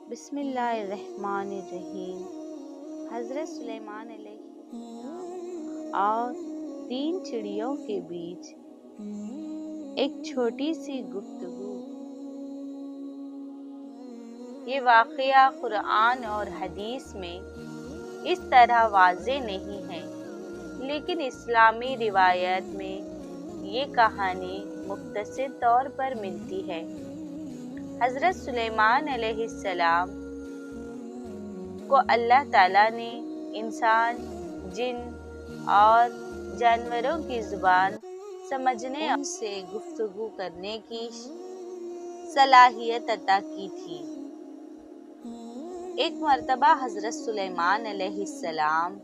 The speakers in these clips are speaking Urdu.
بسم اللہ الرحمن الرحیم۔ حضرت سلیمان علیہ السلام اور 3 چڑیوں کے بیچ ایک چھوٹی سی گفتگو۔ یہ واقعہ قرآن اور حدیث میں اس طرح واضح نہیں ہے، لیکن اسلامی روایت میں یہ کہانی مختصر طور پر ملتی ہے۔ حضرت سلیمان علیہ السلام کو اللہ تعالیٰ نے انسان، جن اور جانوروں کی زبان سمجھنے اور ان سے گفتگو کرنے کی صلاحیت عطا کی تھی۔ ایک مرتبہ حضرت سلیمان علیہ السلام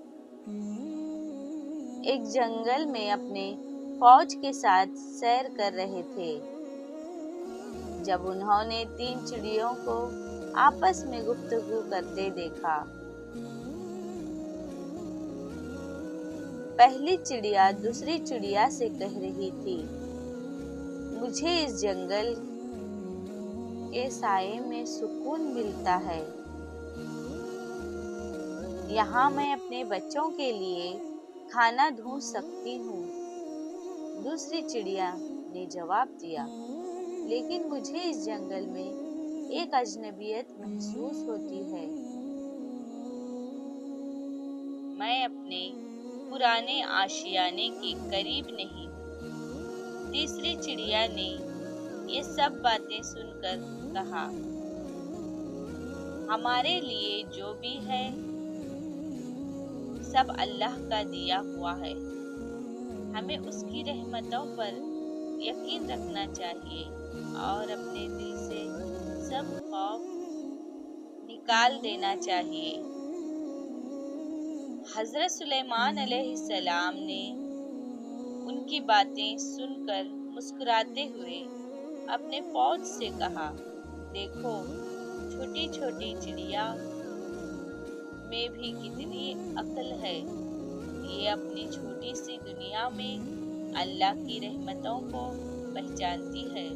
ایک جنگل میں اپنے فوج کے ساتھ سیر کر رہے تھے، جب انہوں نے 3 چڑیوں کو آپس میں گفتگو کرتے دیکھا۔ پہلی چڑیا دوسری چڑیا سے کہہ رہی تھی، مجھے اس جنگل کے سائے میں سکون ملتا ہے، یہاں میں اپنے بچوں کے لیے کھانا ڈھونڈ سکتی ہوں۔ دوسری چڑیا نے جواب دیا، لیکن مجھے اس جنگل میں ایک اجنبیت محسوس ہوتی ہے، میں اپنے پرانے آشیانے کے قریب نہیں ہوں۔ تیسری چڑیا نے یہ سب باتیں سن کر کہا، ہمارے لیے جو بھی ہے سب اللہ کا دیا ہوا ہے، ہمیں اس کی رحمتوں پر یقین رکھنا چاہیے اور اپنے دل سے سب خوف نکال دینا چاہیے۔ حضرت سلیمان علیہ السلام نے ان کی باتیں سن کر مسکراتے ہوئے اپنے فوج سے کہا، دیکھو چھوٹی چھوٹی چڑیا میں بھی کتنی عقل ہے، یہ اپنی چھوٹی سی دنیا میں اللہ کی رحمتوں کو پہچانتی ہے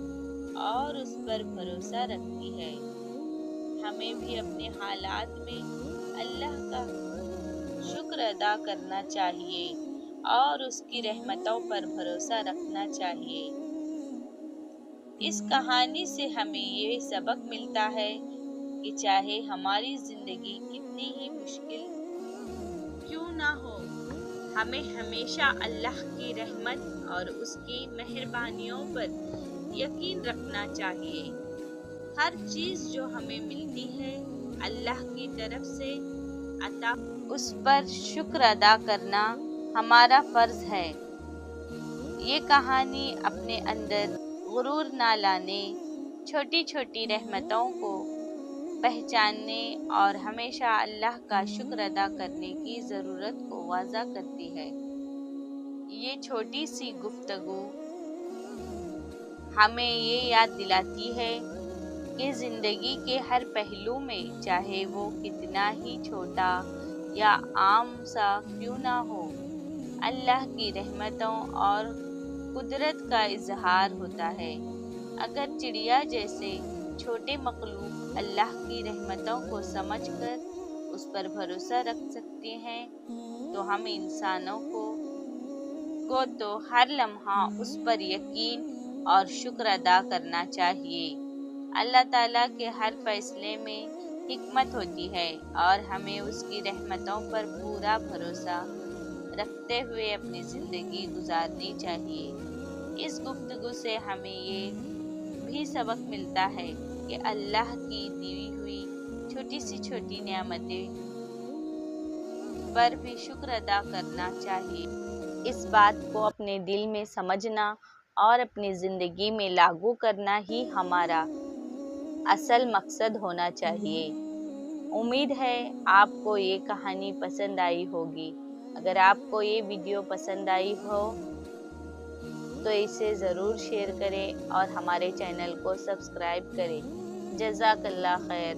اور اس پر بھروسہ رکھتی ہے۔ ہمیں بھی اپنے حالات میں اللہ کا شکر ادا کرنا چاہیے اور اس کی رحمتوں پر بھروسہ رکھنا چاہیے۔ اس کہانی سے ہمیں یہ سبق ملتا ہے کہ چاہے ہماری زندگی کتنی ہی مشکل کیوں نہ ہو، ہمیں ہمیشہ اللہ کی رحمت اور اس کی مہربانیوں پر یقین رکھنا چاہیے۔ ہر چیز جو ہمیں ملتی ہے اللہ کی طرف سے عطا، اس پر شکر ادا کرنا ہمارا فرض ہے۔ یہ کہانی اپنے اندر غرور نہ لانے، چھوٹی چھوٹی رحمتوں کو پہچاننے اور ہمیشہ اللہ کا شکر ادا کرنے کی ضرورت کو واضح کرتی ہے۔ یہ چھوٹی سی گفتگو ہمیں یہ یاد دلاتی ہے کہ زندگی کے ہر پہلو میں، چاہے وہ کتنا ہی چھوٹا یا عام سا کیوں نہ ہو، اللہ کی رحمتوں اور قدرت کا اظہار ہوتا ہے۔ اگر چڑیا جیسے چھوٹے مخلوق اللہ کی رحمتوں کو سمجھ کر اس پر بھروسہ رکھ سکتے ہیں، تو ہم انسانوں کو تو ہر لمحہ اس پر یقین اور شکر ادا کرنا چاہیے۔ اللہ تعالیٰ کے ہر فیصلے میں حکمت ہوتی ہے اور ہمیں اس کی رحمتوں پر پورا بھروسہ رکھتے ہوئے اپنی زندگی گزارنی چاہیے۔ اس گفتگو سے ہمیں یہ بھی سبق ملتا ہے کہ اللہ کی دی ہوئی چھوٹی سی چھوٹی نعمتیں پر بھی شکر ادا کرنا چاہیے۔ اس بات کو اپنے دل میں سمجھنا اور اپنی زندگی میں لاگو کرنا ہی ہمارا اصل مقصد ہونا چاہیے۔ امید ہے آپ کو یہ کہانی پسند آئی ہوگی۔ اگر آپ کو یہ ویڈیو پسند آئی ہو تو اسے ضرور شیئر کریں اور ہمارے چینل کو سبسکرائب کریں۔ جزاک اللہ خیر۔